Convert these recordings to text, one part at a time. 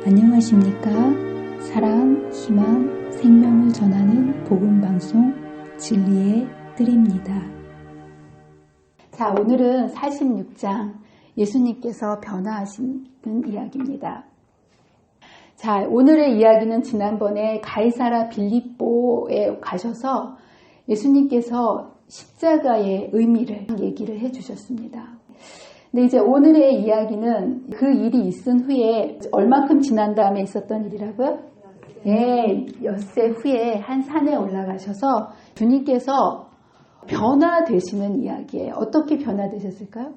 안녕하십니까? 사랑, 희망, 생명을 전하는 복음방송 진리의 뜰입니다. 자, 오늘은 46장 예수님께서 변화하시는 이야기입니다. 자, 오늘의 이야기는 지난번에 가이사라 빌립보에 가셔서 예수님께서 십자가의 의미를 얘기를 해주셨습니다. 근데 이제 오늘의 이야기는 그 일이 있은 후에 얼마큼 지난 다음에 있었던 일이라고요? 네, 엿새 후에 한 산에 올라가셔서 주님께서 변화되시는 이야기예요. 어떻게 변화되셨을까요?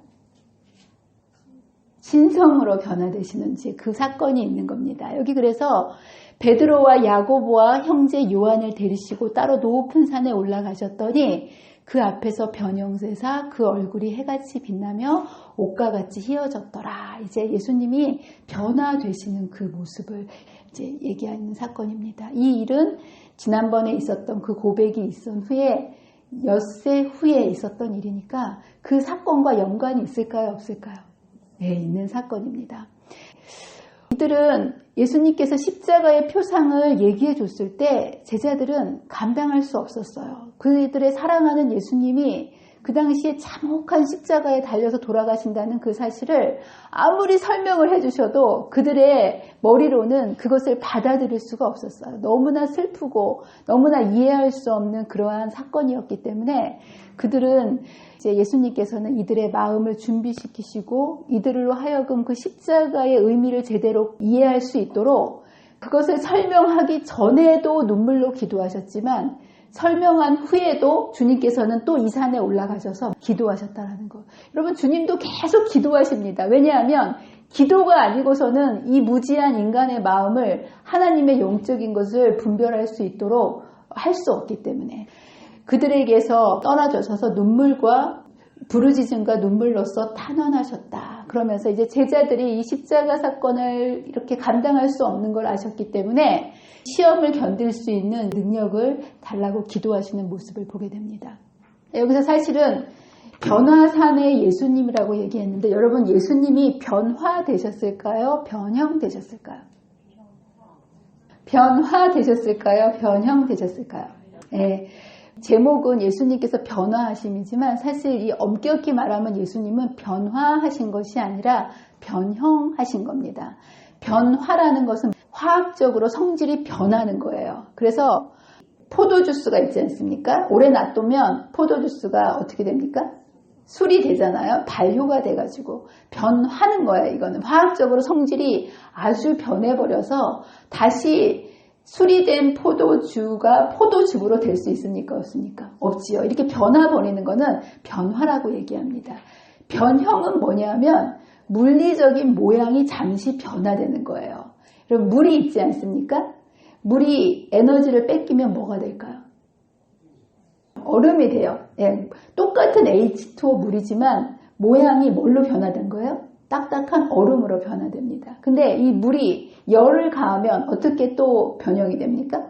신성으로 변화되시는지 그 사건이 있는 겁니다. 여기 그래서 베드로와 야고보와 형제 요한을 데리시고 따로 높은 산에 올라가셨더니 그 앞에서 변형세사 그 얼굴이 해같이 빛나며 옷과 같이 희어졌더라. 이제 예수님이 변화되시는 그 모습을 이제 얘기하는 사건입니다. 이 일은 지난번에 있었던 그 고백이 있은 후에 엿새 후에 있었던 일이니까 그 사건과 연관이 있을까요? 없을까요? 네, 있는 사건입니다. 이들은 예수님께서 십자가의 표상을 얘기해 줬을 때 제자들은 감당할 수 없었어요. 그들의 사랑하는 예수님이 그 당시에 참혹한 십자가에 달려서 돌아가신다는 그 사실을 아무리 설명을 해주셔도 그들의 머리로는 그것을 받아들일 수가 없었어요. 너무나 슬프고 너무나 이해할 수 없는 그러한 사건이었기 때문에 그들은 이제 예수님께서는 이들의 마음을 준비시키시고 이들로 하여금 그 십자가의 의미를 제대로 이해할 수 있도록 그것을 설명하기 전에도 눈물로 기도하셨지만 설명한 후에도 주님께서는 또 이 산에 올라가셔서 기도하셨다라는 거. 여러분 주님도 계속 기도하십니다. 왜냐하면 기도가 아니고서는 이 무지한 인간의 마음을 하나님의 영적인 것을 분별할 수 있도록 할 수 없기 때문에 그들에게서 떨어져서 눈물과 부르짖음과 눈물로써 탄원하셨다. 그러면서 이제 제자들이 이 십자가 사건을 이렇게 감당할 수 없는 걸 아셨기 때문에 시험을 견딜 수 있는 능력을 달라고 기도하시는 모습을 보게 됩니다. 여기서 사실은 변화산의 예수님이라고 얘기했는데 여러분 예수님이 변화되셨을까요? 변형되셨을까요? 변화되셨을까요? 변형되셨을까요? 네. 제목은 예수님께서 변화하심이지만 사실 이 엄격히 말하면 예수님은 변화하신 것이 아니라 변형하신 겁니다. 변화라는 것은 화학적으로 성질이 변하는 거예요. 그래서 포도주스가 있지 않습니까? 오래 놔두면 포도주스가 어떻게 됩니까? 술이 되잖아요. 발효가 돼가지고 변하는 거예요. 이거는 화학적으로 성질이 아주 변해버려서 다시 술이 된 포도주가 포도즙으로 될 수 있습니까? 없습니까? 없지요. 이렇게 변화버리는 거는 변화라고 얘기합니다. 변형은 뭐냐면 물리적인 모양이 잠시 변화되는 거예요. 그럼 물이 있지 않습니까? 물이 에너지를 뺏기면 뭐가 될까요? 얼음이 돼요. 예, 똑같은 H2O 물이지만 모양이 뭘로 변화된 거예요? 딱딱한 얼음으로 변화됩니다. 근데 이 물이 열을 가하면 어떻게 또 변형이 됩니까?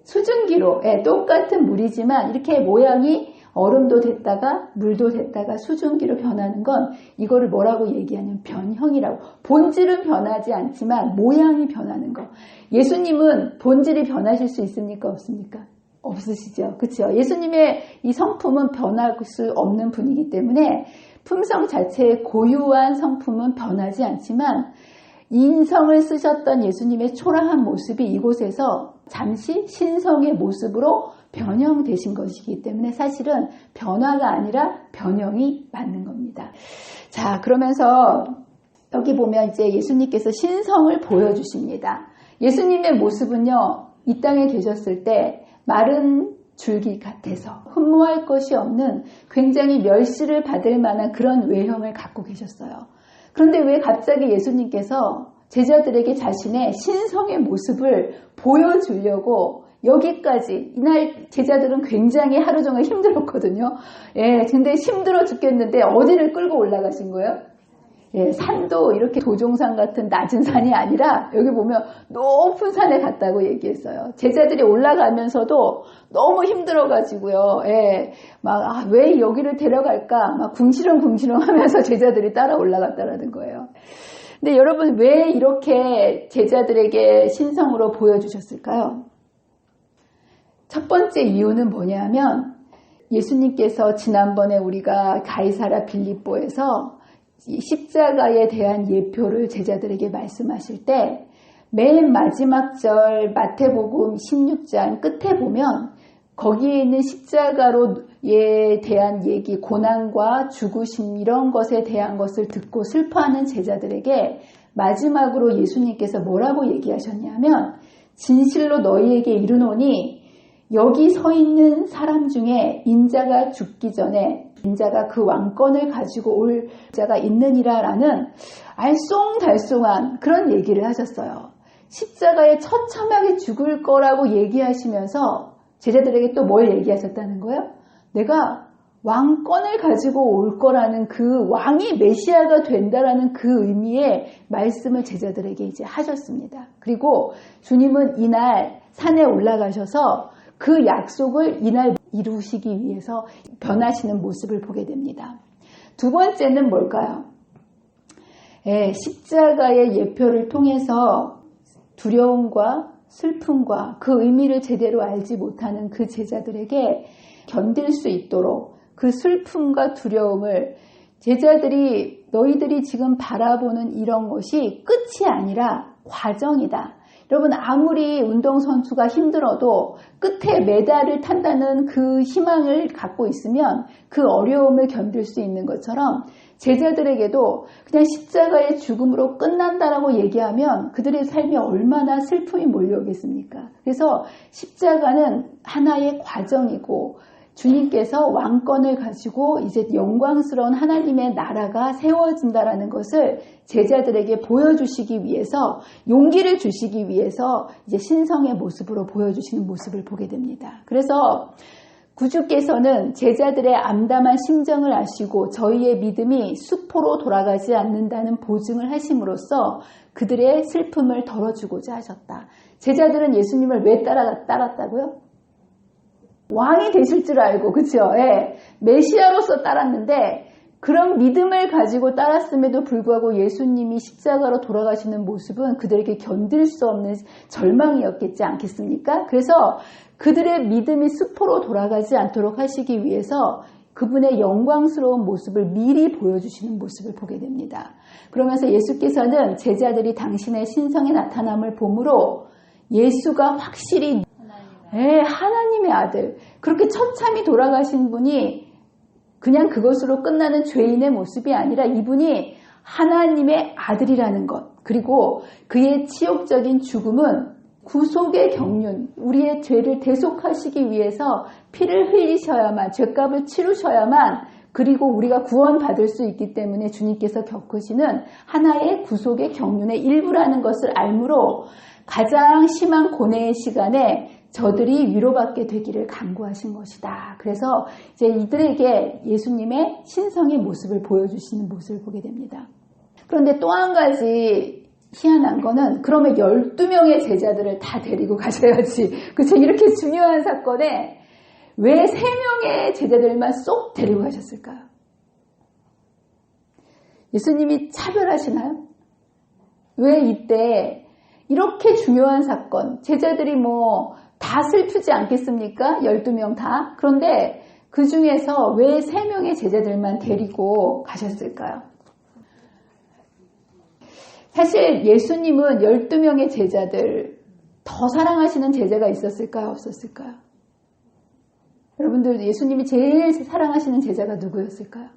수증기로. 예, 똑같은 물이지만 이렇게 모양이 얼음도 됐다가 물도 됐다가 수증기로 변하는 건 이거를 뭐라고 얘기하냐면 변형이라고. 본질은 변하지 않지만 모양이 변하는 거. 예수님은 본질이 변하실 수 있습니까? 없습니까? 없으시죠. 그렇죠? 예수님의 이 성품은 변할 수 없는 분이기 때문에 품성 자체의 고유한 성품은 변하지 않지만 인성을 쓰셨던 예수님의 초라한 모습이 이곳에서 잠시 신성의 모습으로 변형되신 것이기 때문에 사실은 변화가 아니라 변형이 맞는 겁니다. 자, 그러면서 여기 보면 이제 예수님께서 신성을 보여주십니다. 예수님의 모습은요, 이 땅에 계셨을 때 마른 줄기 같아서 흠모할 것이 없는 굉장히 멸시를 받을 만한 그런 외형을 갖고 계셨어요. 그런데 왜 갑자기 예수님께서 제자들에게 자신의 신성의 모습을 보여주려고 여기까지, 이날 제자들은 굉장히 하루 종일 힘들었거든요. 예, 근데 힘들어 죽겠는데 어디를 끌고 올라가신 거예요? 예, 산도 이렇게 도종산 같은 낮은 산이 아니라 여기 보면 높은 산에 갔다고 얘기했어요. 제자들이 올라가면서도 너무 힘들어가지고요. 예, 왜 여기를 데려갈까? 막 궁시렁궁시렁 하면서 제자들이 따라 올라갔다라는 거예요. 근데 여러분 왜 이렇게 제자들에게 신성으로 보여주셨을까요? 첫 번째 이유는 뭐냐면 예수님께서 지난번에 우리가 가이사랴 빌립보에서 십자가에 대한 예표를 제자들에게 말씀하실 때 맨 마지막 절 마태복음 16장 끝에 보면 거기에 있는 십자가로에 대한 얘기, 고난과 죽으심 이런 것에 대한 것을 듣고 슬퍼하는 제자들에게 마지막으로 예수님께서 뭐라고 얘기하셨냐면 진실로 너희에게 이르노니 여기 서 있는 사람 중에 인자가 죽기 전에 인자가 그 왕권을 가지고 올 자가 있느니라 라는 알쏭달쏭한 그런 얘기를 하셨어요. 십자가에 처참하게 죽을 거라고 얘기하시면서 제자들에게 또 뭘 얘기하셨다는 거예요? 내가 왕권을 가지고 올 거라는 그 왕이 메시아가 된다라는 그 의미의 말씀을 제자들에게 이제 하셨습니다. 그리고 주님은 이날 산에 올라가셔서 그 약속을 이날 이루시기 위해서 변하시는 모습을 보게 됩니다. 두 번째는 뭘까요? 십자가의 예표를 통해서 두려움과 슬픔과 그 의미를 제대로 알지 못하는 그 제자들에게 견딜 수 있도록 그 슬픔과 두려움을 제자들이 너희들이 지금 바라보는 이런 것이 끝이 아니라 과정이다. 여러분 아무리 운동선수가 힘들어도 끝에 메달을 탄다는 그 희망을 갖고 있으면 그 어려움을 견딜 수 있는 것처럼 제자들에게도 그냥 십자가의 죽음으로 끝난다라고 얘기하면 그들의 삶이 얼마나 슬픔이 몰려오겠습니까? 그래서 십자가는 하나의 과정이고 주님께서 왕권을 가지고 이제 영광스러운 하나님의 나라가 세워진다라는 것을 제자들에게 보여주시기 위해서 용기를 주시기 위해서 이제 신성의 모습으로 보여주시는 모습을 보게 됩니다. 그래서 구주께서는 제자들의 암담한 심정을 아시고 저희의 믿음이 수포로 돌아가지 않는다는 보증을 하심으로써 그들의 슬픔을 덜어주고자 하셨다. 제자들은 예수님을 왜 따랐다고요? 왕이 되실 줄 알고, 그쵸? 예. 메시아로서 따랐는데 그런 믿음을 가지고 따랐음에도 불구하고 예수님이 십자가로 돌아가시는 모습은 그들에게 견딜 수 없는 절망이었겠지 않겠습니까? 그래서 그들의 믿음이 수포로 돌아가지 않도록 하시기 위해서 그분의 영광스러운 모습을 미리 보여주시는 모습을 보게 됩니다. 그러면서 예수께서는 제자들이 당신의 신성의 나타남을 보므로 예수가 확실히 하나님의 아들, 그렇게 처참히 돌아가신 분이 그냥 그것으로 끝나는 죄인의 모습이 아니라 이분이 하나님의 아들이라는 것, 그리고 그의 치욕적인 죽음은 구속의 경륜, 우리의 죄를 대속하시기 위해서 피를 흘리셔야만, 죄값을 치르셔야만, 그리고 우리가 구원받을 수 있기 때문에 주님께서 겪으시는 하나의 구속의 경륜의 일부라는 것을 알므로 가장 심한 고뇌의 시간에 저들이 위로받게 되기를 간구하신 것이다. 그래서 이제 이들에게 예수님의 신성의 모습을 보여주시는 모습을 보게 됩니다. 그런데 또 한 가지 희한한 거는 그러면 12명의 제자들을 다 데리고 가셔야지. 그렇죠? 이렇게 중요한 사건에 왜 3명의 제자들만 쏙 데리고 가셨을까요? 예수님이 차별하시나요? 왜 이때 이렇게 중요한 사건, 제자들이 다 슬프지 않겠습니까? 12명 다. 그런데 그 중에서 왜 3명의 제자들만 데리고 가셨을까요? 사실 예수님은 12명의 제자들 더 사랑하시는 제자가 있었을까요? 없었을까요? 여러분들 예수님이 제일 사랑하시는 제자가 누구였을까요?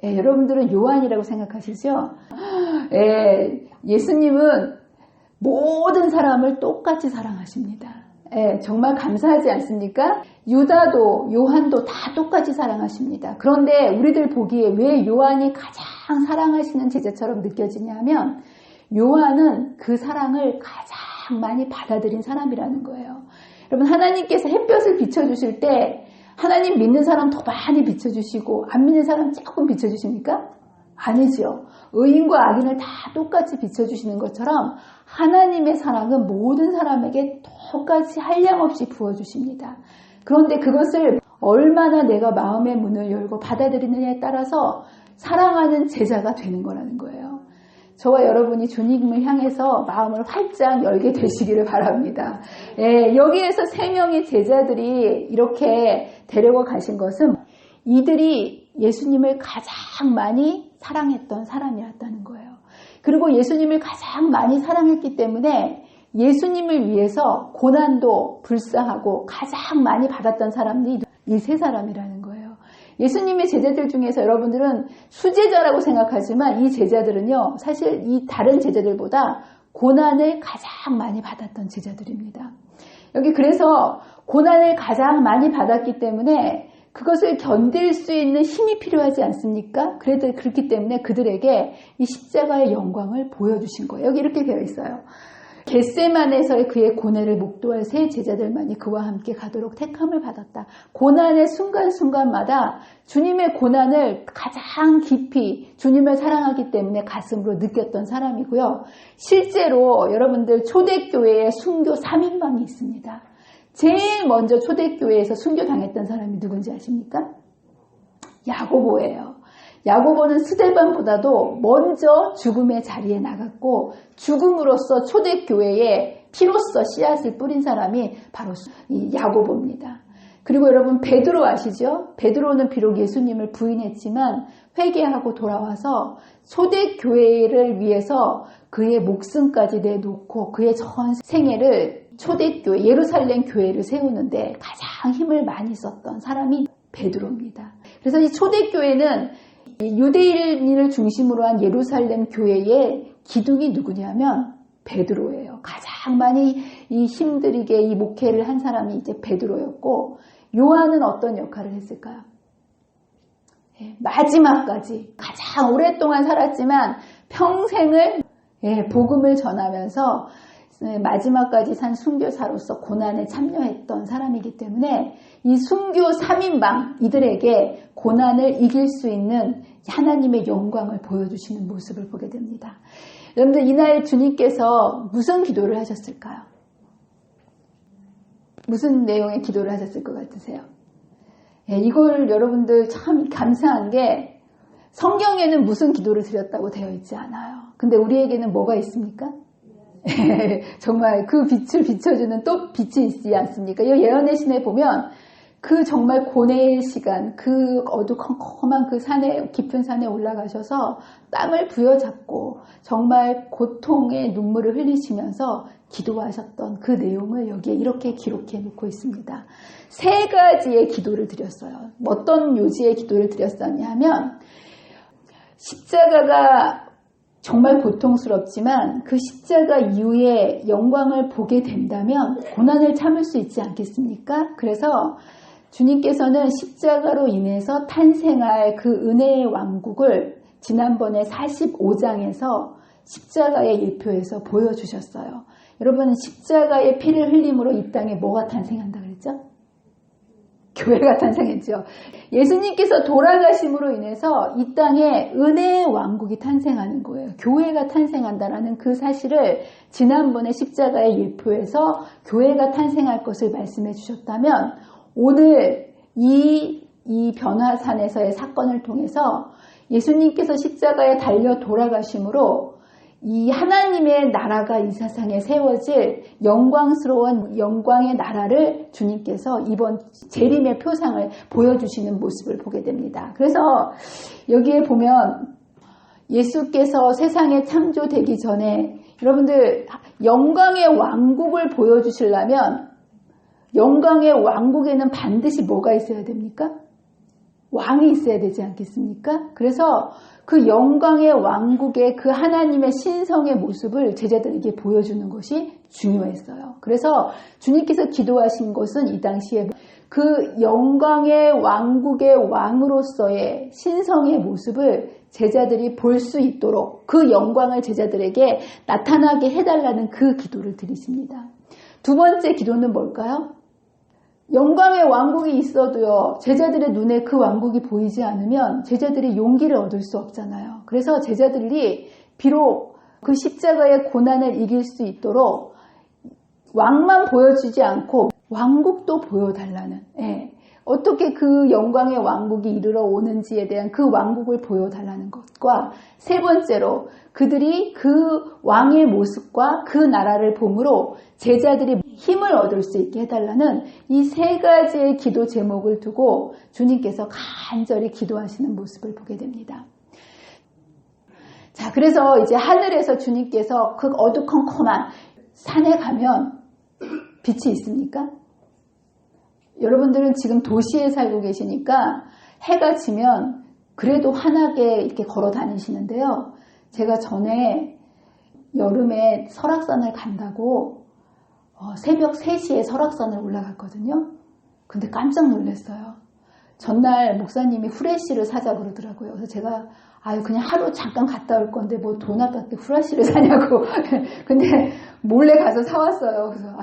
여러분들은 요한이라고 생각하시죠? 예수님은 모든 사람을 똑같이 사랑하십니다. 정말 감사하지 않습니까? 유다도 요한도 다 똑같이 사랑하십니다. 그런데 우리들 보기에 왜 요한이 가장 사랑하시는 제자처럼 느껴지냐면 요한은 그 사랑을 가장 많이 받아들인 사람이라는 거예요. 여러분 하나님께서 햇볕을 비춰주실 때 하나님 믿는 사람 더 많이 비춰주시고 안 믿는 사람 조금 비춰주십니까? 아니죠. 의인과 악인을 다 똑같이 비춰주시는 것처럼 하나님의 사랑은 모든 사람에게 똑같이 한량없이 부어주십니다. 그런데 그것을 얼마나 내가 마음의 문을 열고 받아들이느냐에 따라서 사랑하는 제자가 되는 거라는 거예요. 저와 여러분이 주님을 향해서 마음을 활짝 열게 되시기를 바랍니다. 예, 여기에서 3명의 제자들이 이렇게 데려가 가신 것은 이들이 예수님을 가장 많이 사랑했던 사람이었다는 거예요. 그리고 예수님을 가장 많이 사랑했기 때문에 예수님을 위해서 고난도 불사하고 가장 많이 받았던 사람이 이 3사람이라는 거예요. 예수님의 제자들 중에서 여러분들은 수제자라고 생각하지만 이 제자들은요, 사실 이 다른 제자들보다 고난을 가장 많이 받았던 제자들입니다. 여기 그래서 고난을 가장 많이 받았기 때문에 그것을 견딜 수 있는 힘이 필요하지 않습니까? 그렇기 때문에 그들에게 이 십자가의 영광을 보여주신 거예요. 여기 이렇게 되어 있어요. 겟세마네에서의 그의 고뇌를 목도할 3 제자들만이 그와 함께 가도록 택함을 받았다. 고난의 순간순간마다 주님의 고난을 가장 깊이 주님을 사랑하기 때문에 가슴으로 느꼈던 사람이고요. 실제로 여러분들 초대교회에 순교 3인방이 있습니다. 제일 먼저 초대교회에서 순교당했던 사람이 누군지 아십니까? 야고보예요. 야고보는 스데반보다도 먼저 죽음의 자리에 나갔고 죽음으로써 초대교회에 피로써 씨앗을 뿌린 사람이 바로 이 야고보입니다. 그리고 여러분 베드로 아시죠? 베드로는 비록 예수님을 부인했지만 회개하고 돌아와서 초대교회를 위해서 그의 목숨까지 내놓고 그의 전 생애를 초대교회 예루살렘 교회를 세우는데 가장 힘을 많이 썼던 사람이 베드로입니다. 그래서 이 초대교회는 유대인을 중심으로 한 예루살렘 교회의 기둥이 누구냐면 베드로예요. 가장 많이 이 힘들게 이 목회를 한 사람이 이제 베드로였고, 요한은 어떤 역할을 했을까요? 마지막까지 가장 오랫동안 살았지만 평생을 복음을 전하면서 마지막까지 산 순교사로서 고난에 참여했던 사람이기 때문에 이 순교 3인방 이들에게 고난을 이길 수 있는 하나님의 영광을 보여주시는 모습을 보게 됩니다. 여러분들 이날 주님께서 무슨 기도를 하셨을까요? 무슨 내용의 기도를 하셨을 것 같으세요? 이걸 여러분들 참 감사한 게 성경에는 무슨 기도를 드렸다고 되어 있지 않아요. 근데 우리에게는 뭐가 있습니까? 정말 그 빛을 비춰주는 또 빛이 있지 않습니까? 이 예언의 신에 보면 그 정말 고뇌의 시간, 그 어두컴컴한 그 산에, 깊은 산에 올라가셔서 땀을 부여잡고 정말 고통의 눈물을 흘리시면서 기도하셨던 그 내용을 여기에 이렇게 기록해 놓고 있습니다. 3가지의 기도를 드렸어요. 어떤 요지의 기도를 드렸었냐 하면 십자가가 정말 고통스럽지만 그 십자가 이후에 영광을 보게 된다면 고난을 참을 수 있지 않겠습니까? 그래서 주님께서는 십자가로 인해서 탄생할 그 은혜의 왕국을 지난번에 45장에서 십자가의 예표에서 보여주셨어요. 여러분, 십자가의 피를 흘림으로 이 땅에 뭐가 탄생한다 그랬죠? 교회가 탄생했죠. 예수님께서 돌아가심으로 인해서 이 땅에 은혜의 왕국이 탄생하는 거예요. 교회가 탄생한다라는 그 사실을 지난번에 십자가의 예표에서 교회가 탄생할 것을 말씀해 주셨다면 오늘 이 변화산에서의 사건을 통해서 예수님께서 십자가에 달려 돌아가심으로 이 하나님의 나라가 이 세상에 세워질 영광스러운 영광의 나라를 주님께서 이번 재림의 표상을 보여주시는 모습을 보게 됩니다. 그래서 여기에 보면 예수께서 세상에 창조되기 전에 여러분들 영광의 왕국을 보여주시려면 영광의 왕국에는 반드시 뭐가 있어야 됩니까? 왕이 있어야 되지 않겠습니까? 그래서 그 영광의 왕국의 그 하나님의 신성의 모습을 제자들에게 보여주는 것이 중요했어요. 그래서 주님께서 기도하신 것은 이 당시에 그 영광의 왕국의 왕으로서의 신성의 모습을 제자들이 볼 수 있도록 그 영광을 제자들에게 나타나게 해달라는 그 기도를 드리십니다. 2번째 기도는 뭘까요? 영광의 왕국이 있어도요, 제자들의 눈에 그 왕국이 보이지 않으면 제자들이 용기를 얻을 수 없잖아요. 그래서 제자들이 비록 그 십자가의 고난을 이길 수 있도록 왕만 보여주지 않고 왕국도 보여달라는, 어떻게 그 영광의 왕국이 이르러 오는지에 대한 그 왕국을 보여달라는 것과 세 번째로 그들이 그 왕의 모습과 그 나라를 봄으로 제자들이 힘을 얻을 수 있게 해달라는 이 세 가지의 기도 제목을 두고 주님께서 간절히 기도하시는 모습을 보게 됩니다. 자, 그래서 이제 하늘에서 주님께서 그 어두컴컴한 산에 가면 빛이 있습니까? 여러분들은 지금 도시에 살고 계시니까 해가 지면 그래도 환하게 이렇게 걸어 다니시는데요. 제가 전에 여름에 설악산을 간다고 새벽 3시에 설악산을 올라갔거든요. 근데 깜짝 놀랐어요. 전날 목사님이 후레쉬를 사자 그러더라고요. 그래서 제가 그냥 하루 잠깐 갔다 올 건데 뭐 돈 아깝게 후레쉬를 사냐고. 근데 몰래 가서 사왔어요. 그래서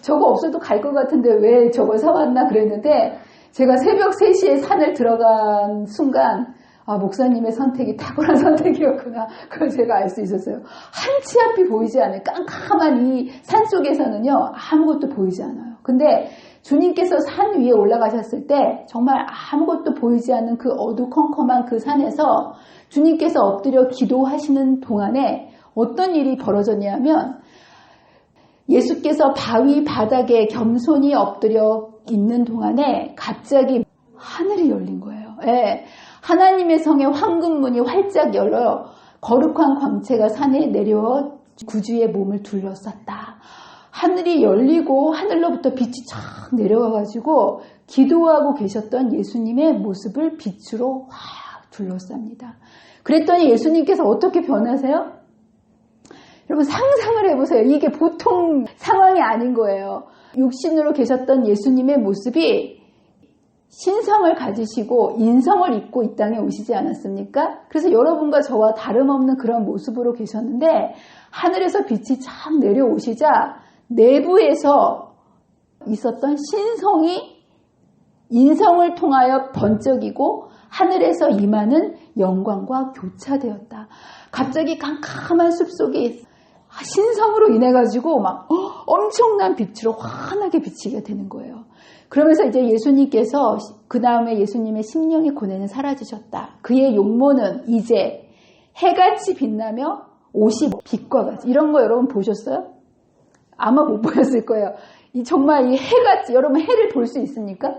저거 없어도 갈 것 같은데 왜 저걸 사왔나 그랬는데 제가 새벽 3시에 산을 들어간 순간 목사님의 선택이 탁월한 선택이었구나. 그걸 제가 알 수 있었어요. 한 치 앞이 보이지 않아요. 깜깜한 이 산속에서는요. 아무것도 보이지 않아요. 근데 주님께서 산 위에 올라가셨을 때 정말 아무것도 보이지 않는 그 어두컴컴한 그 산에서 주님께서 엎드려 기도하시는 동안에 어떤 일이 벌어졌냐면 예수께서 바위 바닥에 겸손히 엎드려 있는 동안에 갑자기 하늘이 열린 거예요. 예. 하나님의 성의 황금문이 활짝 열려 거룩한 광채가 산에 내려와 구주의 몸을 둘러쌌다. 하늘이 열리고 하늘로부터 빛이 쫙 내려와가지고 기도하고 계셨던 예수님의 모습을 빛으로 확 둘러쌉니다. 그랬더니 예수님께서 어떻게 변하세요? 여러분 상상을 해보세요. 이게 보통 상황이 아닌 거예요. 육신으로 계셨던 예수님의 모습이 신성을 가지시고 인성을 입고 이 땅에 오시지 않았습니까? 그래서 여러분과 저와 다름없는 그런 모습으로 계셨는데 하늘에서 빛이 쫙 내려오시자 내부에서 있었던 신성이 인성을 통하여 번쩍이고 하늘에서 임하는 영광과 교차되었다. 갑자기 캄캄한 숲속에 신성으로 인해가지고 막 엄청난 빛으로 환하게 비치게 되는 거예요. 그러면서 이제 예수님께서 그 다음에 예수님의 심령의 고뇌는 사라지셨다. 그의 용모는 이제 해같이 빛나며 옷이 빛과 같이. 이런 거 여러분 보셨어요? 아마 못 보셨을 거예요. 정말 이 해같이, 여러분 해를 볼 수 있습니까?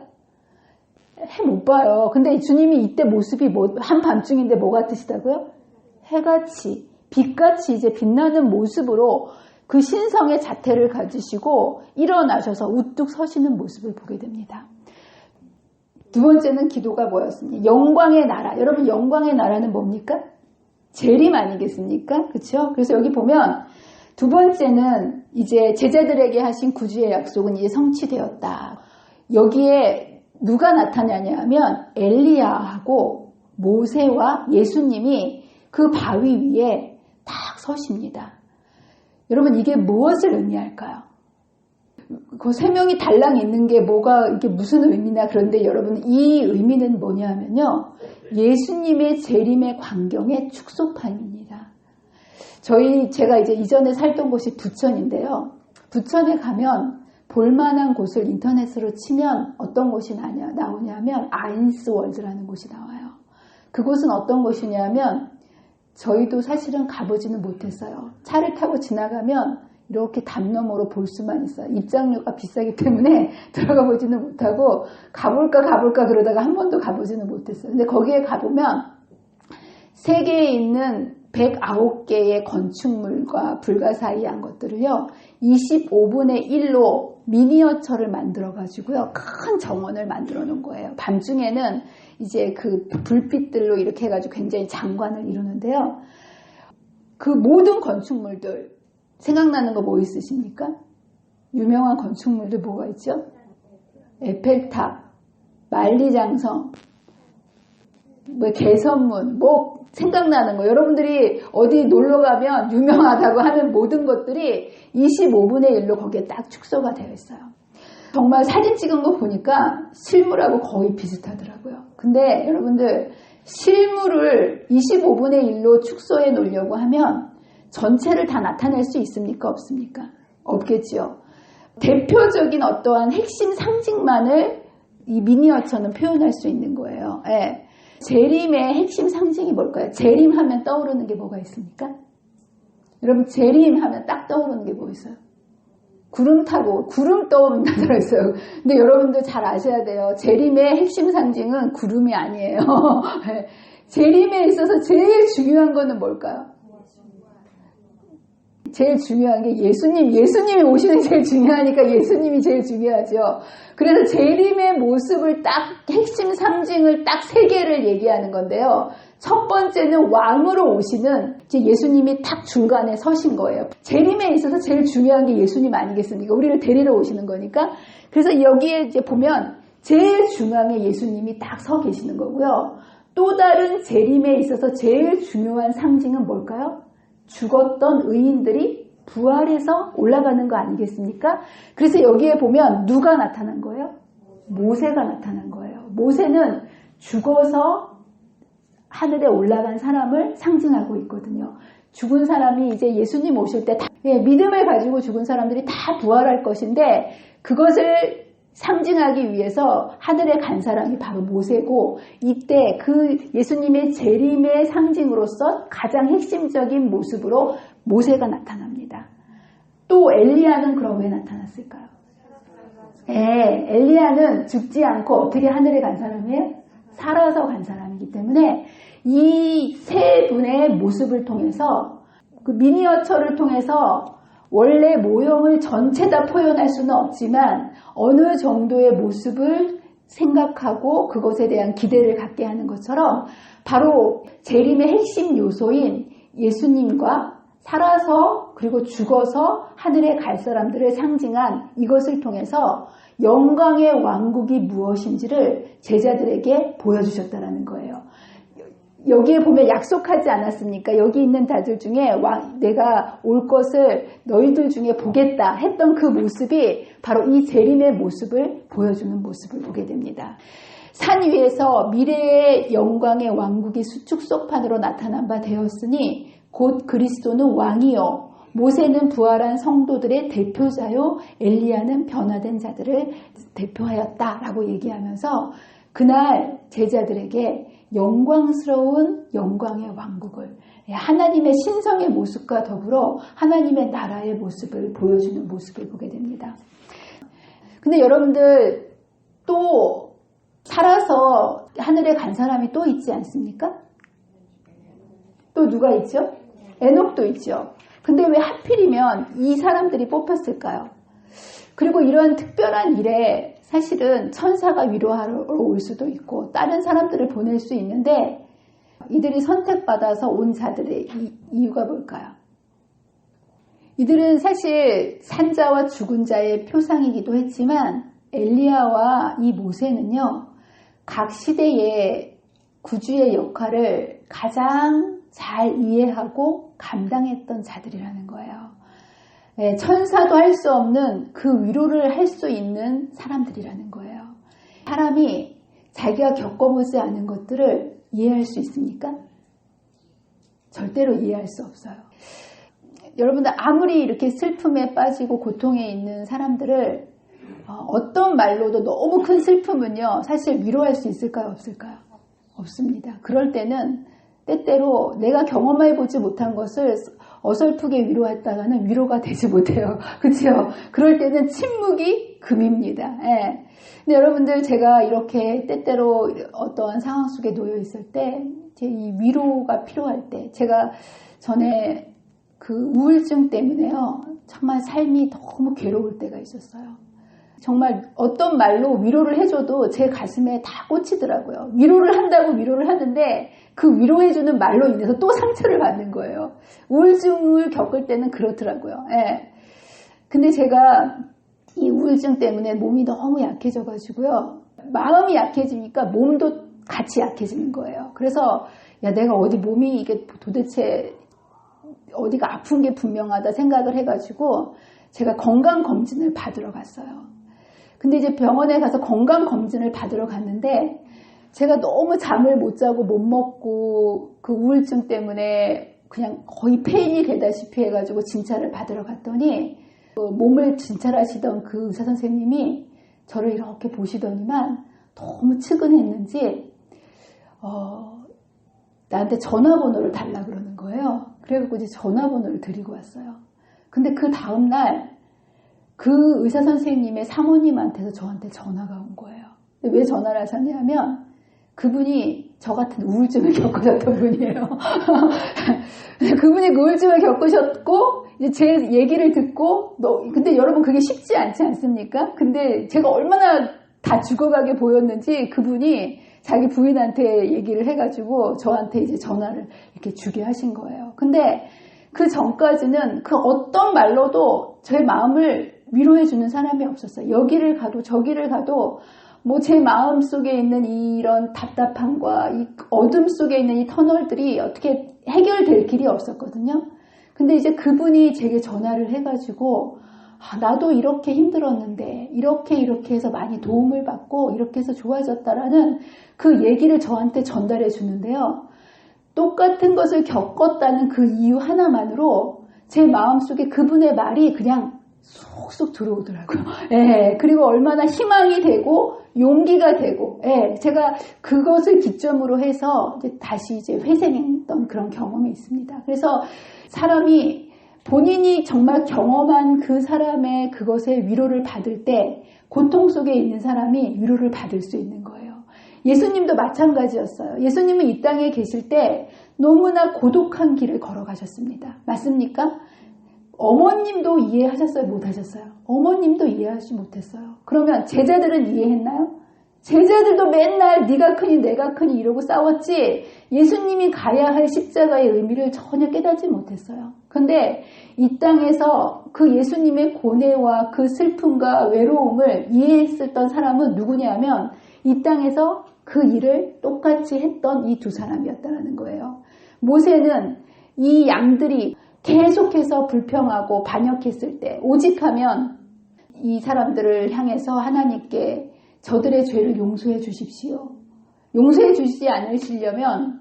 해 못 봐요. 근데 주님이 이때 모습이 한밤중인데 뭐 같으시다고요? 해같이, 빛같이 이제 빛나는 모습으로 그 신성의 자태를 가지시고 일어나셔서 우뚝 서시는 모습을 보게 됩니다. 두 번째는 기도가 뭐였습니까? 영광의 나라. 여러분 영광의 나라는 뭡니까? 재림 아니겠습니까? 그렇죠? 그래서 여기 보면 두 번째는 이제 제자들에게 하신 구주의 약속은 이제 성취되었다. 여기에 누가 나타나냐 하면 엘리야하고 모세와 예수님이 그 바위 위에 딱 서십니다. 여러분 이게 무엇을 의미할까요? 그 세 명이 달랑 있는 게 이게 무슨 의미나 그런데 여러분 이 의미는 뭐냐면요. 예수님의 재림의 광경의 축소판입니다. 제가 이제 이전에 살던 곳이 부천인데요. 부천에 가면 볼만한 곳을 인터넷으로 치면 어떤 곳이 나오냐면 아인스월드라는 곳이 나와요. 그곳은 어떤 곳이냐면 저희도 사실은 가보지는 못했어요. 차를 타고 지나가면 이렇게 담 너머로 볼 수만 있어요. 입장료가 비싸기 때문에 들어가 보지는 못하고 가볼까 그러다가 한 번도 가보지는 못했어요. 근데 거기에 가보면 세계에 있는 109개의 건축물과 불가사의한 것들을요. 25분의 1로 미니어처를 만들어가지고요. 큰 정원을 만들어 놓은 거예요. 밤중에는 이제 그 불빛들로 이렇게 해가지고 굉장히 장관을 이루는데요. 그 모든 건축물들 생각나는 거 뭐 있으십니까? 유명한 건축물들 뭐가 있죠? 에펠탑, 만리장성, 개선문, 생각나는 거. 여러분들이 어디 놀러 가면 유명하다고 하는 모든 것들이 25분의 1로 거기에 딱 축소가 되어 있어요. 정말 사진 찍은 거 보니까 실물하고 거의 비슷하더라고요. 근데 여러분들 실물을 25분의 1로 축소해 놓으려고 하면 전체를 다 나타낼 수 있습니까? 없습니까? 없겠지요. 대표적인 어떠한 핵심 상징만을 이 미니어처는 표현할 수 있는 거예요. 예. 재림의 핵심 상징이 뭘까요? 재림하면 떠오르는 게 뭐가 있습니까? 여러분 재림하면 딱 떠오르는 게 뭐 있어요? 구름 타고 구름 떠오른다 들었어요. 근데 여러분들 잘 아셔야 돼요. 재림의 핵심 상징은 구름이 아니에요. 재림에 있어서 제일 중요한 거는 뭘까요? 제일 중요한 게 예수님이 오시는 게 제일 중요하니까 예수님이 제일 중요하죠. 그래서 재림의 모습을 딱 핵심 상징을 딱 세 개를 얘기하는 건데요. 첫 번째는 왕으로 오시는 이제 예수님이 딱 중간에 서신 거예요. 재림에 있어서 제일 중요한 게 예수님 아니겠습니까? 우리를 데리러 오시는 거니까. 그래서 여기에 이제 보면 제일 중앙에 예수님이 딱 서 계시는 거고요. 또 다른 재림에 있어서 제일 중요한 상징은 뭘까요? 죽었던 의인들이 부활해서 올라가는 거 아니겠습니까? 그래서 여기에 보면 누가 나타난 거예요? 모세가 나타난 거예요. 모세는 죽어서 하늘에 올라간 사람을 상징하고 있거든요. 죽은 사람이 이제 예수님 오실 때 믿음을 가지고 죽은 사람들이 다 부활할 것인데 그것을 상징하기 위해서 하늘에 간 사람이 바로 모세고 이때 그 예수님의 재림의 상징으로서 가장 핵심적인 모습으로 모세가 나타납니다. 또 엘리야는 그럼 왜 나타났을까요? 엘리야는 죽지 않고 어떻게 하늘에 간 사람이에요? 살아서 간 사람이기 때문에 이 세 분의 모습을 통해서 그 미니어처를 통해서 원래 모형을 전체 다 표현할 수는 없지만 어느 정도의 모습을 생각하고 그것에 대한 기대를 갖게 하는 것처럼 바로 재림의 핵심 요소인 예수님과 살아서 그리고 죽어서 하늘에 갈 사람들을 상징한 이것을 통해서 영광의 왕국이 무엇인지를 제자들에게 보여주셨다는 거예요. 여기에 보면 약속하지 않았습니까? 여기 있는 자들 중에 내가 올 것을 너희들 중에 보겠다 했던 그 모습이 바로 이 재림의 모습을 보여주는 모습을 보게 됩니다. 산 위에서 미래의 영광의 왕국이 수축소판으로 나타난 바 되었으니 곧 그리스도는 왕이요 모세는 부활한 성도들의 대표자요 엘리야는 변화된 자들을 대표하였다라고 얘기하면서 그날 제자들에게 영광스러운 영광의 왕국을 하나님의 신성의 모습과 더불어 하나님의 나라의 모습을 보여주는 모습을 보게 됩니다. 근데 여러분들 또 살아서 하늘에 간 사람이 또 있지 않습니까? 또 누가 있죠? 에녹도 있죠. 근데 왜 하필이면 이 사람들이 뽑혔을까요? 그리고 이러한 특별한 일에 사실은 천사가 위로하러 올 수도 있고 다른 사람들을 보낼 수 있는데 이들이 선택받아서 온 자들의 이유가 뭘까요? 이들은 사실 산자와 죽은 자의 표상이기도 했지만 엘리야와 이 모세는요. 각 시대의 구주의 역할을 가장 잘 이해하고 감당했던 자들이라는 거예요. 천사도 할 수 없는 그 위로를 할 수 있는 사람들이라는 거예요. 사람이 자기가 겪어보지 않은 것들을 이해할 수 있습니까? 절대로 이해할 수 없어요. 여러분들 아무리 이렇게 슬픔에 빠지고 고통에 있는 사람들을 어떤 말로도 너무 큰 슬픔은요. 사실 위로할 수 있을까요? 없을까요? 없습니다. 그럴 때는 때때로 내가 경험해보지 못한 것을 어설프게 위로했다가는 위로가 되지 못해요. 그렇죠? 그럴 때는 침묵이 금입니다. 예. 근데 여러분들 제가 이렇게 때때로 어떠한 상황 속에 놓여 있을 때, 제 이 위로가 필요할 때, 제가 전에 그 우울증 때문에요. 정말 삶이 너무 괴로울 때가 있었어요. 정말 어떤 말로 위로를 해줘도 제 가슴에 다 꽂히더라고요. 위로를 한다고 위로를 하는데 그 위로해주는 말로 인해서 또 상처를 받는 거예요. 우울증을 겪을 때는 그렇더라고요. 예. 근데 제가 이 우울증 때문에 몸이 너무 약해져가지고요. 마음이 약해지니까 몸도 같이 약해지는 거예요. 그래서 야 내가 어디 몸이 이게 도대체 어디가 아픈 게 분명하다 생각을 해가지고 제가 건강검진을 받으러 갔어요. 근데 이제 병원에 가서 건강검진을 받으러 갔는데 제가 너무 잠을 못 자고 못 먹고 그 우울증 때문에 그냥 거의 폐인이 되다시피 해가지고 진찰을 받으러 갔더니 몸을 진찰하시던 그 의사 선생님이 저를 이렇게 보시더니만 너무 측은했는지 나한테 전화번호를 달라 그러는 거예요. 그래갖고 이제 전화번호를 드리고 왔어요. 근데 그 다음날 그 의사 선생님의 사모님한테서 저한테 전화가 온 거예요. 왜 전화를 하셨냐면 그분이 저 같은 우울증을 겪으셨던 분이에요. 그분이 그 우울증을 겪으셨고 이제 제 얘기를 듣고 근데 여러분 그게 쉽지 않지 않습니까? 근데 제가 얼마나 다 죽어가게 보였는지 그분이 자기 부인한테 얘기를 해가지고 저한테 이제 전화를 이렇게 주게 하신 거예요. 근데 그 전까지는 그 어떤 말로도 제 마음을 위로해주는 사람이 없었어요. 여기를 가도 저기를 가도 뭐 제 마음 속에 있는 이런 답답함과 이 어둠 속에 있는 이 터널들이 어떻게 해결될 길이 없었거든요. 근데 이제 그분이 제게 전화를 해가지고 나도 이렇게 힘들었는데 이렇게 해서 많이 도움을 받고 이렇게 해서 좋아졌다라는 그 얘기를 저한테 전달해 주는데요. 똑같은 것을 겪었다는 그 이유 하나만으로 제 마음속에 그분의 말이 그냥 쏙쏙 들어오더라고요. 예, 그리고 얼마나 희망이 되고 용기가 되고, 예, 제가 그것을 기점으로 해서 다시 회생했던 그런 경험이 있습니다. 그래서 사람이 본인이 정말 경험한 그 사람의 그것에 위로를 받을 때 고통 속에 있는 사람이 위로를 받을 수 있는 거예요. 예수님도 마찬가지였어요. 예수님은 이 땅에 계실 때 너무나 고독한 길을 걸어가셨습니다. 맞습니까? 어머님도 이해하셨어요? 못하셨어요? 어머님도 이해하지 못했어요. 그러면 제자들은 이해했나요? 제자들도 맨날 네가 크니 내가 크니 이러고 싸웠지 예수님이 가야 할 십자가의 의미를 전혀 깨닫지 못했어요. 그런데 이 땅에서 그 예수님의 고뇌와 그 슬픔과 외로움을 이해했었던 사람은 누구냐면 이 땅에서 그 일을 똑같이 했던 이 두 사람이었다는 거예요. 모세는 이 양들이 계속해서 불평하고 반역했을 때 오직하면 이 사람들을 향해서 하나님께 저들의 죄를 용서해 주십시오. 용서해 주시지 않으시려면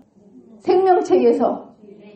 생명책에서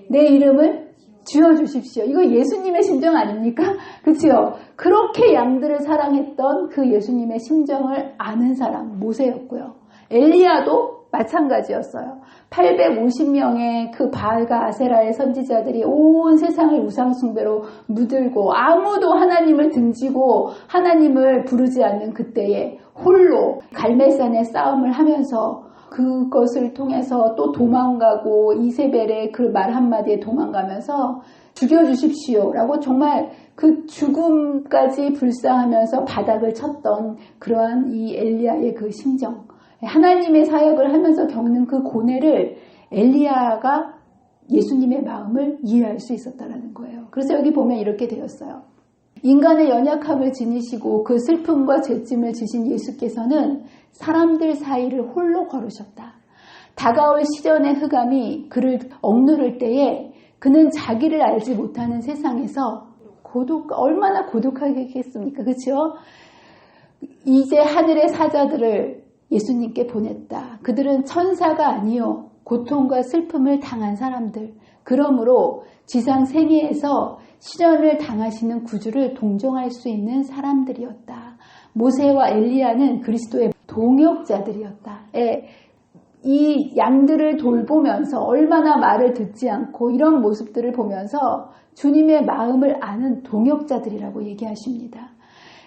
내 이름을 지어주십시오. 이거 예수님의 심정 아닙니까? 그렇죠? 그렇게 양들을 사랑했던 그 예수님의 심정을 아는 사람 모세였고요. 엘리야도 마찬가지였어요. 850명의 그 바알과 아세라의 선지자들이 온 세상을 우상숭배로 물들고 아무도 하나님을 등지고 하나님을 부르지 않는 그때에 홀로 갈멜산의 싸움을 하면서 그것을 통해서 또 도망가고 이세벨의 그 말 한마디에 도망가면서 죽여주십시오 라고 정말 그 죽음까지 불사하면서 바닥을 쳤던 그러한 이 엘리야의 그 심정, 하나님의 사역을 하면서 겪는 그 고뇌를 엘리야가 예수님의 마음을 이해할 수 있었다는 거예요. 그래서 여기 보면 이렇게 되었어요. 인간의 연약함을 지니시고 그 슬픔과 죄짐을 지신 예수께서는 사람들 사이를 홀로 걸으셨다. 다가올 시련의 흑암이 그를 억누를 때에 그는 자기를 알지 못하는 세상에서 얼마나 고독하겠습니까? 그렇죠? 이제 하늘의 사자들을 예수님께 보냈다. 그들은 천사가 아니요 고통과 슬픔을 당한 사람들. 그러므로 지상 생애에서 시련을 당하시는 구주를 동정할 수 있는 사람들이었다. 모세와 엘리야는 그리스도의 동역자들이었다. 이 양들을 돌보면서 얼마나 말을 듣지 않고 이런 모습들을 보면서 주님의 마음을 아는 동역자들이라고 얘기하십니다.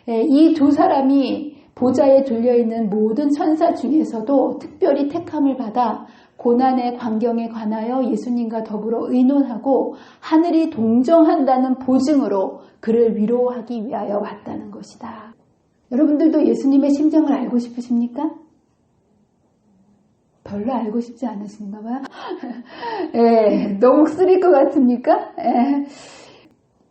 이 두 사람이 보좌에 둘려있는 모든 천사 중에서도 특별히 택함을 받아 고난의 광경에 관하여 예수님과 더불어 의논하고 하늘이 동정한다는 보증으로 그를 위로하기 위하여 왔다는 것이다. 여러분들도 예수님의 심정을 알고 싶으십니까? 별로 알고 싶지 않으신가 봐요. 너무 쓰릴 것 같습니까?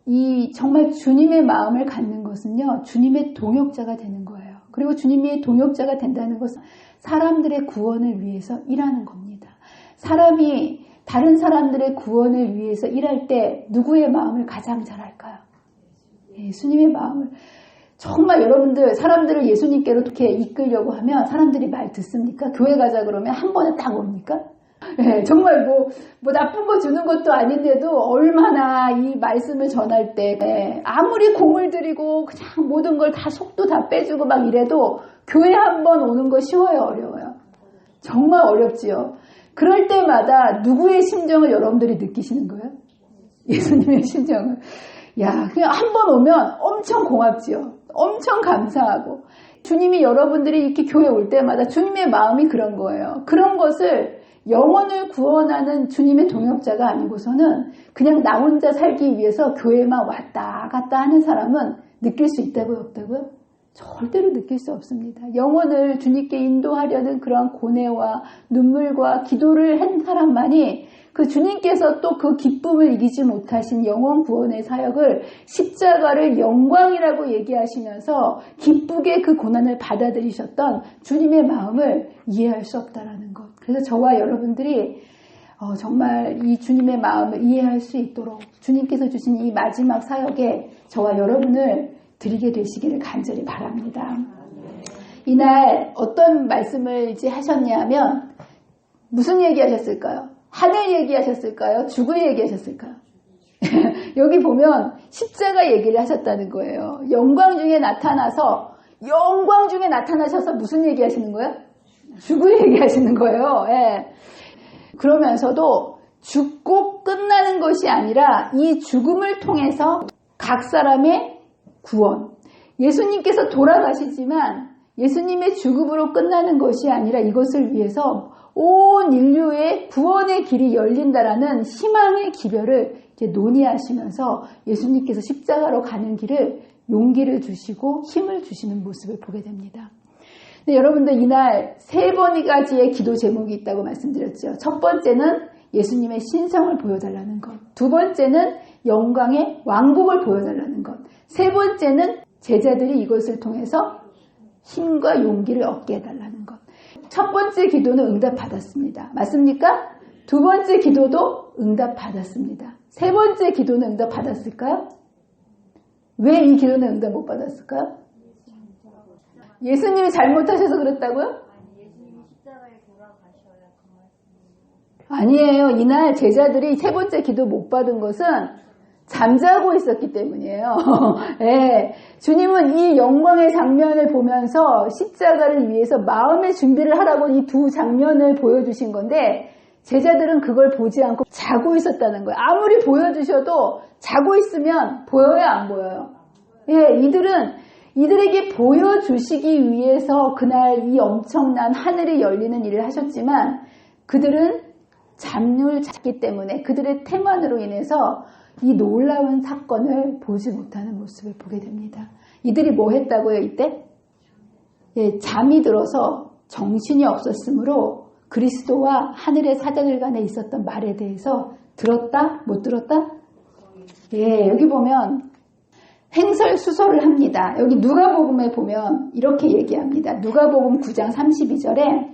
이 정말 주님의 마음을 갖는 것은요, 주님의 동역자가 되는 거예요. 그리고 주님의 동역자가 된다는 것은 사람들의 구원을 위해서 일하는 겁니다. 사람이 다른 사람들의 구원을 위해서 일할 때 누구의 마음을 가장 잘 알까요? 예수님의 마음을. 정말 여러분들 사람들을 예수님께로 이렇게 이끌려고 하면 사람들이 말 듣습니까? 교회 가자 그러면 한 번에 딱 옵니까? 네, 정말 뭐 나쁜 거 주는 것도 아닌데도 얼마나 이 말씀을 전할 때 아무리 공을 들이고 그냥 모든 걸 다 속도 다 빼주고 막 이래도 교회 한번 오는 거 쉬워요, 어려워요? 정말 어렵지요. 그럴 때마다 누구의 심정을 여러분들이 느끼시는 거예요? 예수님의 심정을. 야, 그냥 한번 오면 엄청 고맙지요. 엄청 감사하고. 주님이 여러분들이 이렇게 교회 올 때마다 주님의 마음이 그런 거예요. 그런 것을 영혼을 구원하는 주님의 동역자가 아니고서는 그냥 나 혼자 살기 위해서 교회만 왔다 갔다 하는 사람은 느낄 수 있다고요, 없다고요? 절대로 느낄 수 없습니다. 영혼을 주님께 인도하려는 그런 고뇌와 눈물과 기도를 한 사람만이 그 주님께서 또 그 기쁨을 이기지 못하신 영혼 구원의 사역을 십자가를 영광이라고 얘기하시면서 기쁘게 그 고난을 받아들이셨던 주님의 마음을 이해할 수 없다라는 것. 그래서 저와 여러분들이 정말 이 주님의 마음을 이해할 수 있도록 주님께서 주신 이 마지막 사역에 저와 여러분을 드리게 되시기를 간절히 바랍니다. 이날 어떤 말씀을 이제 하셨냐면 무슨 얘기 하셨을까요? 하늘 얘기하셨을까요? 죽을 얘기하셨을까요? 여기 보면 십자가 얘기를 하셨다는 거예요. 영광 중에 나타나셔서 무슨 얘기하시는 거예요? 죽을 얘기하시는 거예요. 예. 그러면서도 죽고 끝나는 것이 아니라 이 죽음을 통해서 각 사람의 구원. 예수님께서 돌아가시지만 예수님의 죽음으로 끝나는 것이 아니라 이것을 위해서 온 인류의 구원의 길이 열린다라는 희망의 기별을 이제 논의하시면서 예수님께서 십자가로 가는 길을 용기를 주시고 힘을 주시는 모습을 보게 됩니다. 근데 여러분들 이날 3가지의 기도 제목이 있다고 말씀드렸죠. 첫 번째는 예수님의 신성을 보여달라는 것. 두 번째는 영광의 왕국을 보여달라는 것. 세 번째는 제자들이 이것을 통해서 힘과 용기를 얻게 해달라는 것. 첫 번째 기도는 응답받았습니다. 맞습니까? 두 번째 기도도 응답받았습니다. 세 번째 기도는 응답받았을까요? 왜 이 기도는 응답 못 받았을까요? 예수님이 잘못하셔서 그랬다고요? 예수님이 십자가에 돌아가셔야 그 말씀이에요. 아니에요. 이날 제자들이 세 번째 기도 못 받은 것은 잠자고 있었기 때문이에요. 네. 주님은 이 영광의 장면을 보면서 십자가를 위해서 마음의 준비를 하라고 이 두 장면을 보여주신 건데 제자들은 그걸 보지 않고 자고 있었다는 거예요. 아무리 보여주셔도 자고 있으면 보여요, 안 보여요? 예, 이들에게 보여주시기 위해서 그날 이 엄청난 하늘이 열리는 일을 하셨지만 그들은 잠을 잤기 때문에 그들의 태만으로 인해서 이 놀라운 사건을 보지 못하는 모습을 보게 됩니다. 이들이 뭐 했다고요, 이때? 예, 잠이 들어서 정신이 없었으므로 그리스도와 하늘의 사자들 간에 있었던 말에 대해서 들었다? 못 들었다? 예, 여기 보면 횡설수설을 합니다. 여기 누가복음에 보면 이렇게 얘기합니다. 누가복음 9장 32절에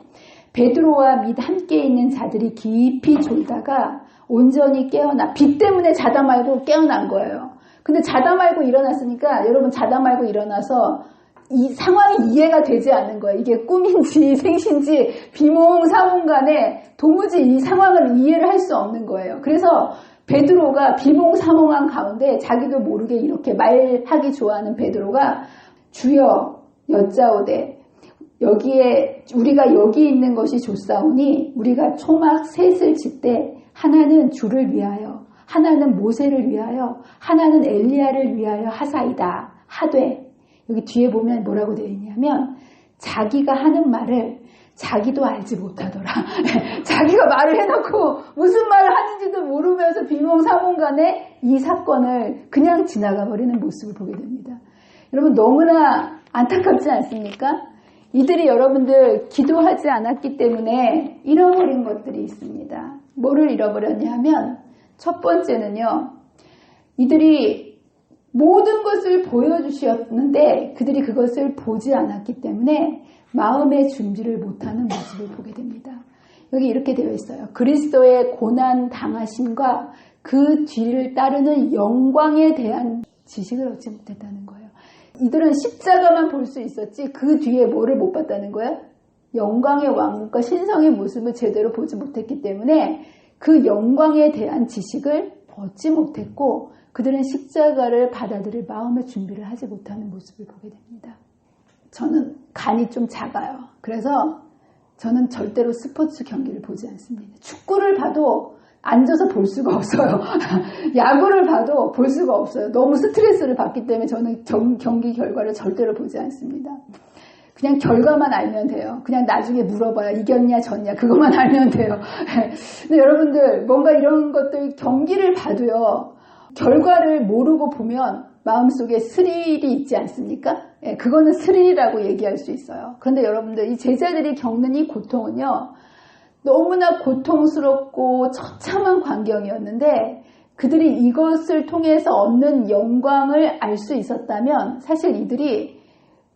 베드로와 및 함께 있는 자들이 깊이 졸다가 온전히 깨어나 빛 때문에 자다 말고 깨어난 거예요. 근데 자다 말고 일어났으니까 여러분 자다 말고 일어나서 이 상황이 이해가 되지 않는 거예요. 이게 꿈인지 생신지 비몽사몽간에 도무지 이 상황을 이해를 할 수 없는 거예요. 그래서 베드로가 비몽사몽한 가운데 자기도 모르게 이렇게 말하기 좋아하는 베드로가 주여 여짜오되 여기에 우리가 여기 있는 것이 좋사오니 우리가 초막 셋을 짓되 하나는 주를 위하여 하나는 모세를 위하여 하나는 엘리야를 위하여 하사이다 하되 여기 뒤에 보면 뭐라고 되어 있냐면 자기가 하는 말을 자기도 알지 못하더라. 자기가 말을 해놓고 무슨 말을 하는지도 모르면서 비몽사몽간에 이 사건을 그냥 지나가 버리는 모습을 보게 됩니다. 여러분 너무나 안타깝지 않습니까? 이들이 여러분들 기도하지 않았기 때문에 잃어버린 것들이 있습니다. 뭐를 잃어버렸냐 하면 첫 번째는요. 이들이 모든 것을 보여주셨는데 그들이 그것을 보지 않았기 때문에 마음의 준비를 못하는 모습을 보게 됩니다. 여기 이렇게 되어 있어요. 그리스도의 고난 당하심과 그 뒤를 따르는 영광에 대한 지식을 얻지 못했다는 거예요. 이들은 십자가만 볼 수 있었지 그 뒤에 뭐를 못 봤다는 거예요? 영광의 왕국과 신성의 모습을 제대로 보지 못했기 때문에 그 영광에 대한 지식을 얻지 못했고 그들은 십자가를 받아들일 마음의 준비를 하지 못하는 모습을 보게 됩니다. 저는 간이 좀 작아요. 그래서 저는 절대로 스포츠 경기를 보지 않습니다. 축구를 봐도 앉아서 볼 수가 없어요. 야구를 봐도 볼 수가 없어요. 너무 스트레스를 받기 때문에 저는 경기 결과를 절대로 보지 않습니다. 그냥 결과만 알면 돼요. 그냥 나중에 물어봐요. 이겼냐 졌냐 그것만 알면 돼요. 근데 여러분들 뭔가 이런 것들 경기를 봐도요. 결과를 모르고 보면 마음속에 스릴이 있지 않습니까? 그거는 스릴이라고 얘기할 수 있어요. 그런데 여러분들 이 제자들이 겪는 이 고통은요. 너무나 고통스럽고 처참한 광경이었는데 그들이 이것을 통해서 얻는 영광을 알 수 있었다면 사실 이들이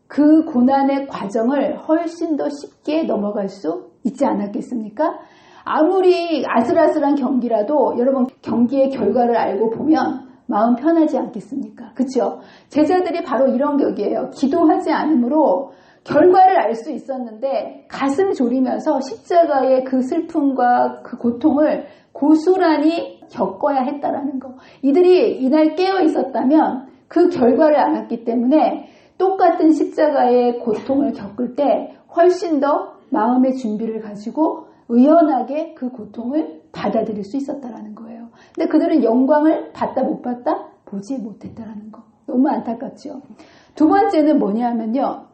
그 고난의 과정을 훨씬 더 쉽게 넘어갈 수 있지 않았겠습니까? 아무리 아슬아슬한 경기라도 여러분 경기의 결과를 알고 보면 마음 편하지 않겠습니까? 그렇죠? 제자들이 바로 이런 격이에요. 기도하지 않으므로 결과를 알 수 있었는데 가슴 졸이면서 십자가의 그 슬픔과 그 고통을 고스란히 겪어야 했다라는 거. 이들이 이날 깨어 있었다면 그 결과를 알았기 때문에 똑같은 십자가의 고통을 겪을 때 훨씬 더 마음의 준비를 가지고 의연하게 그 고통을 받아들일 수 있었다라는 거예요. 근데 그들은 영광을 봤다 못 봤다? 보지 못했다라는 거. 너무 안타깝죠. 두 번째는 뭐냐면요.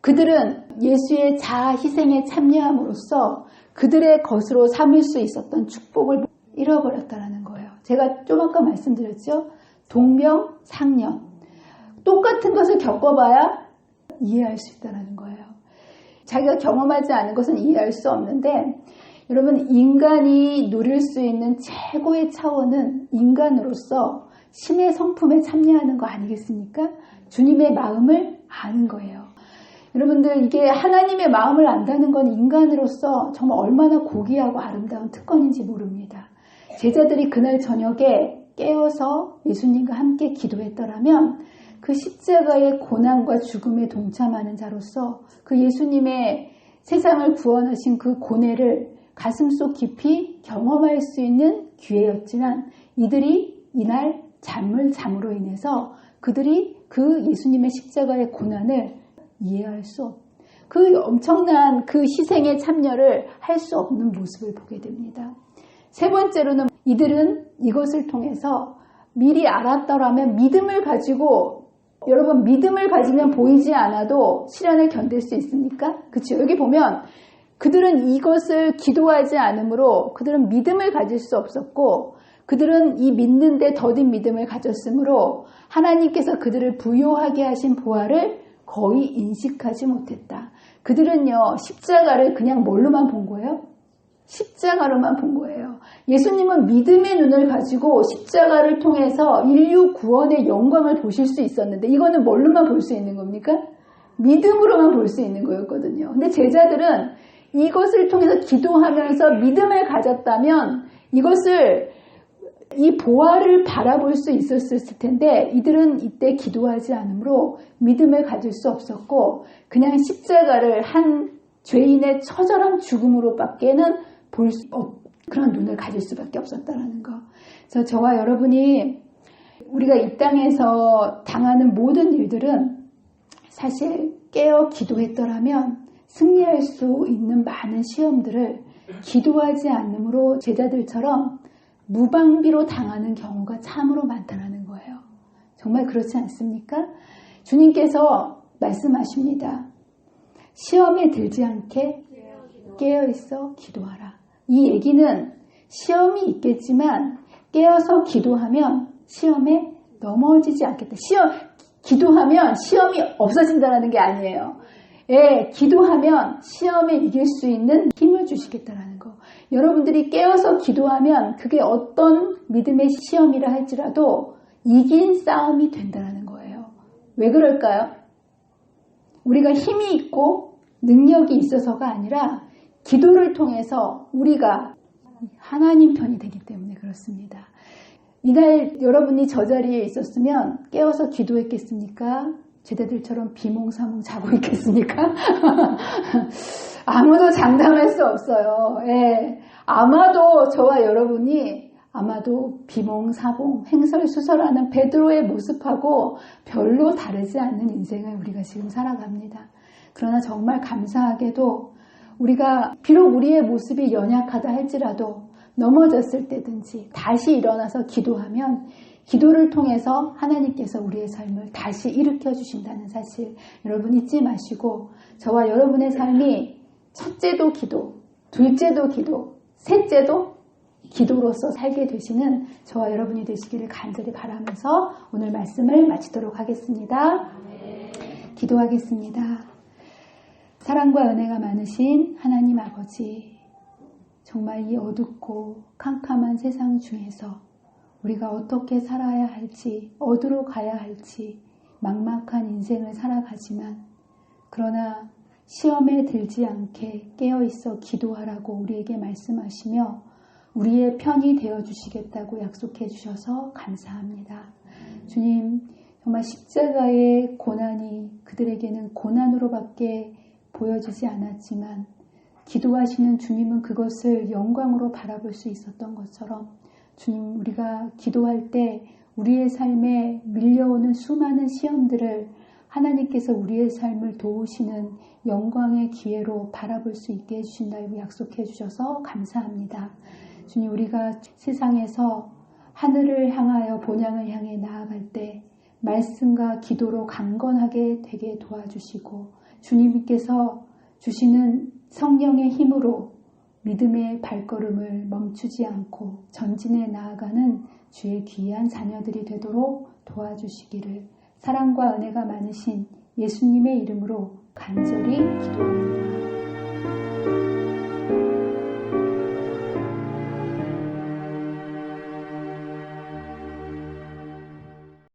그들은 예수의 자아 희생에 참여함으로써 그들의 것으로 삼을 수 있었던 축복을 잃어버렸다라는 거예요. 제가 좀 아까 말씀드렸죠. 동명상련. 똑같은 것을 겪어봐야 이해할 수 있다는 거예요. 자기가 경험하지 않은 것은 이해할 수 없는데 여러분 인간이 누릴 수 있는 최고의 차원은 인간으로서 신의 성품에 참여하는 거 아니겠습니까? 주님의 마음을 아는 거예요. 여러분들 이게 하나님의 마음을 안다는 건 인간으로서 정말 얼마나 고귀하고 아름다운 특권인지 모릅니다. 제자들이 그날 저녁에 깨어서 예수님과 함께 기도했더라면 그 십자가의 고난과 죽음에 동참하는 자로서 그 예수님의 세상을 구원하신 그 고뇌를 가슴속 깊이 경험할 수 있는 기회였지만 이들이 이날 잠을 잠으로 인해서 그들이 그 예수님의 십자가의 고난을 이해할 수 없, 그 엄청난 그 희생의 참여를 할 수 없는 모습을 보게 됩니다. 세 번째로는 이들은 이것을 통해서 미리 알았더라면 믿음을 가지고 여러분 믿음을 가지면 보이지 않아도 시련을 견딜 수 있습니까? 그렇죠? 여기 보면 그들은 이것을 기도하지 않으므로 그들은 믿음을 가질 수 없었고 그들은 이 믿는데 더딘 믿음을 가졌으므로 하나님께서 그들을 부요하게 하신 보화를 거의 인식하지 못했다. 그들은요 십자가를 그냥 뭘로만 본 거예요? 십자가로만 본 거예요. 예수님은 믿음의 눈을 가지고 십자가를 통해서 인류 구원의 영광을 보실 수 있었는데 이거는 뭘로만 볼 수 있는 겁니까? 믿음으로만 볼 수 있는 거였거든요. 근데 제자들은 이것을 통해서 기도하면서 믿음을 가졌다면 이것을 이 보화를 바라볼 수 있었을 텐데 이들은 이때 기도하지 않으므로 믿음을 가질 수 없었고 그냥 십자가를 한 죄인의 처절한 죽음으로밖에는 볼 수 그런 눈을 가질 수밖에 없었다는 거. 그래서 저와 여러분이 우리가 이 땅에서 당하는 모든 일들은 사실 깨어 기도했더라면 승리할 수 있는 많은 시험들을 기도하지 않으므로 제자들처럼 무방비로 당하는 경우가 참으로 많다는 거예요. 정말 그렇지 않습니까? 주님께서 말씀하십니다. 시험에 들지 않게 깨어있어 기도하라. 이 얘기는 시험이 있겠지만 깨어서 기도하면 시험에 넘어지지 않겠다. 기도하면 시험이 없어진다는 게 아니에요. 예, 기도하면 시험에 이길 수 있는 힘을 주시겠다라는 거. 여러분들이 깨어서 기도하면 그게 어떤 믿음의 시험이라 할지라도 이긴 싸움이 된다는 거예요. 왜 그럴까요? 우리가 힘이 있고 능력이 있어서가 아니라 기도를 통해서 우리가 하나님 편이 되기 때문에 그렇습니다. 이날 여러분이 저 자리에 있었으면 깨어서 기도했겠습니까? 죄대들처럼 비몽사몽 자고 있겠습니까? 아무도 장담할 수 없어요. 예. 아마도 저와 여러분이 아마도 비몽사몽 횡설수설하는 베드로의 모습하고 별로 다르지 않는 인생을 우리가 지금 살아갑니다. 그러나 정말 감사하게도 우리가 비록 우리의 모습이 연약하다 할지라도 넘어졌을 때든지 다시 일어나서 기도하면 기도를 통해서 하나님께서 우리의 삶을 다시 일으켜 주신다는 사실 여러분 잊지 마시고 저와 여러분의 삶이 첫째도 기도, 둘째도 기도, 셋째도 기도로서 살게 되시는 저와 여러분이 되시기를 간절히 바라면서 오늘 말씀을 마치도록 하겠습니다. 기도하겠습니다. 사랑과 은혜가 많으신 하나님 아버지, 정말 이 어둡고 캄캄한 세상 중에서 우리가 어떻게 살아야 할지, 어디로 가야 할지 막막한 인생을 살아가지만 그러나 시험에 들지 않게 깨어있어 기도하라고 우리에게 말씀하시며 우리의 편이 되어주시겠다고 약속해 주셔서 감사합니다. 주님, 정말 십자가의 고난이 그들에게는 고난으로밖에 보여지지 않았지만 기도하시는 주님은 그것을 영광으로 바라볼 수 있었던 것처럼 주님, 우리가 기도할 때 우리의 삶에 밀려오는 수많은 시험들을 하나님께서 우리의 삶을 도우시는 영광의 기회로 바라볼 수 있게 해주신다고 약속해 주셔서 감사합니다. 주님, 우리가 세상에서 하늘을 향하여 본향을 향해 나아갈 때 말씀과 기도로 강건하게 되게 도와주시고 주님께서 주시는 성령의 힘으로 믿음의 발걸음을 멈추지 않고 전진해 나아가는 주의 귀한 자녀들이 되도록 도와주시기를 사랑과 은혜가 많으신 예수님의 이름으로 간절히 기도합니다.